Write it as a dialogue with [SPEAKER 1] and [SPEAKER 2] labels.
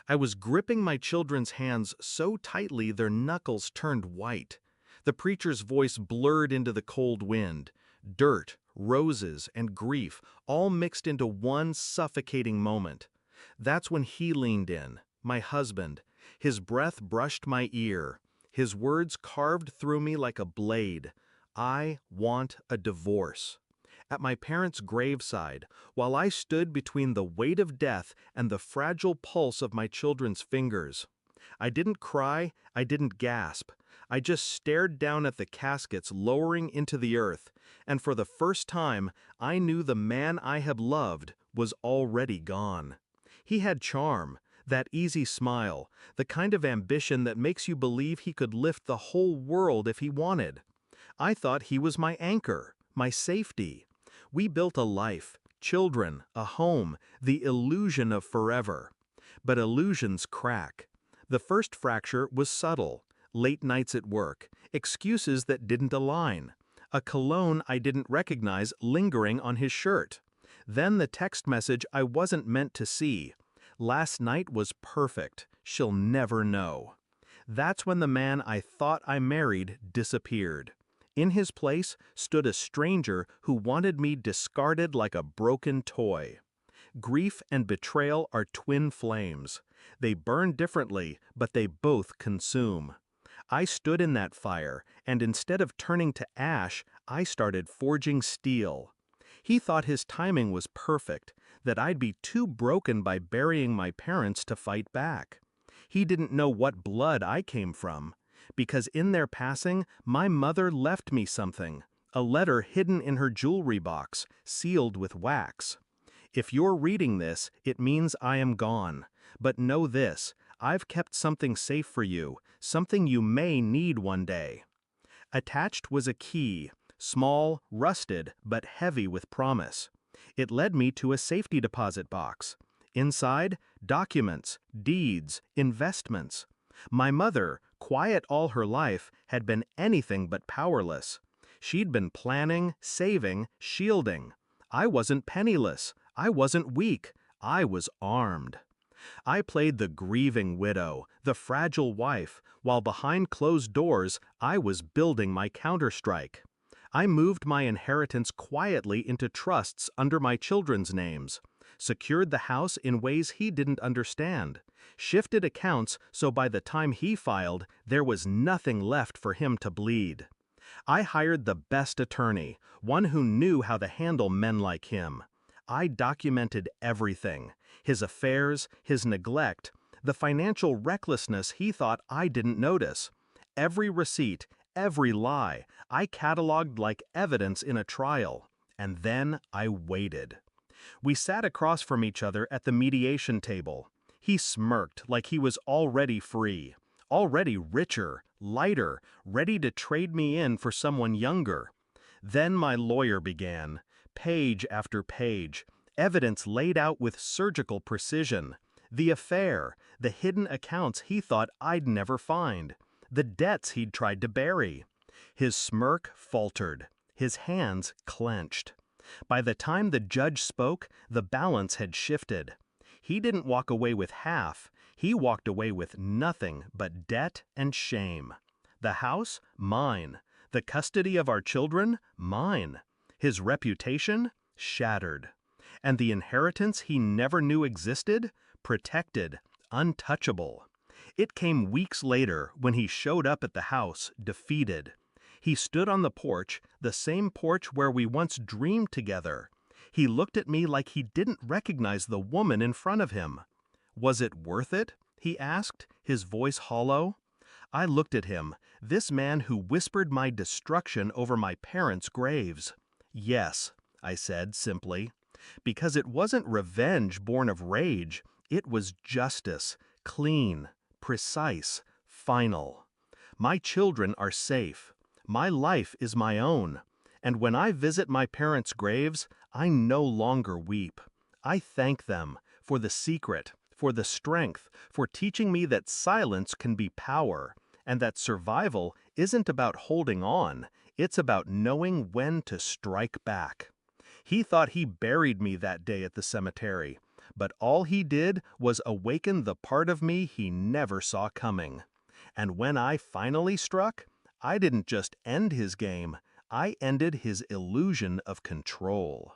[SPEAKER 1] I was gripping my children's hands so tightly their knuckles turned white. The preacher's voice blurred into the cold wind. Dirt, roses, and grief all mixed into one suffocating moment. That's when he leaned in, my husband. His breath brushed my ear. His words carved through me like a blade. I want a divorce. At my parents' graveside, while I stood between the weight of death and the fragile pulse of my children's fingers. I didn't cry, I didn't gasp. I just stared down at the caskets lowering into the earth, and for the first time, I knew the man I had loved was already gone. He had charm, that easy smile, the kind of ambition that makes you believe he could lift the whole world if he wanted. I thought he was my anchor, my safety. We built a life, children, a home, the illusion of forever. But illusions crack. The first fracture was subtle. Late nights at work, excuses that didn't align, a cologne I didn't recognize lingering on his shirt. Then the text message I wasn't meant to see. Last night was perfect. She'll never know. That's when the man I thought I married disappeared. In his place stood a stranger who wanted me discarded like a broken toy. Grief and betrayal are twin flames. They burn differently, but they both consume. I stood in that fire, and instead of turning to ash, I started forging steel. He thought his timing was perfect, that I'd be too broken by burying my parents to fight back. He didn't know what blood I came from, because in their passing, my mother left me something, a letter hidden in her jewelry box, sealed with wax. If you're reading this, it means I am gone. But know this, I've kept something safe for you, something you may need one day. Attached was a key, small, rusted, but heavy with promise. It led me to a safety deposit box. Inside, documents, deeds, investments. My mother, quiet all her life, had been anything but powerless. She'd been planning, saving, shielding. I wasn't penniless. I wasn't weak. I was armed. I played the grieving widow, the fragile wife, while behind closed doors, I was building my counterstrike. I moved my inheritance quietly into trusts under my children's names, secured the house in ways he didn't understand, shifted accounts so by the time he filed, there was nothing left for him to bleed. I hired the best attorney, one who knew how to handle men like him. I documented everything, his affairs, his neglect, the financial recklessness he thought I didn't notice. Every receipt, every lie, I cataloged like evidence in a trial. And then I waited. We sat across from each other at the mediation table. He smirked like he was already free, already richer, lighter, ready to trade me in for someone younger. Then my lawyer began. Page after page, evidence laid out with surgical precision. The affair, the hidden accounts he thought I'd never find, the debts he'd tried to bury. His smirk faltered, his hands clenched. By the time the judge spoke, the balance had shifted. He didn't walk away with half, he walked away with nothing but debt and shame. The house? Mine. The custody of our children? Mine. His reputation? Shattered. And the inheritance he never knew existed? Protected, untouchable. It came weeks later when he showed up at the house, defeated. He stood on the porch, the same porch where we once dreamed together. He looked at me like he didn't recognize the woman in front of him. Was it worth it? He asked, his voice hollow. I looked at him, this man who whispered my destruction over my parents' graves. Yes, I said simply, because it wasn't revenge born of rage, it was justice, clean, precise, final. My children are safe. My life is my own. And when I visit my parents' graves, I no longer weep. I thank them for the secret, for the strength, for teaching me that silence can be power, and that survival isn't about holding on, it's about knowing when to strike back. He thought he buried me that day at the cemetery, but all he did was awaken the part of me he never saw coming. And when I finally struck, I didn't just end his game, I ended his illusion of control.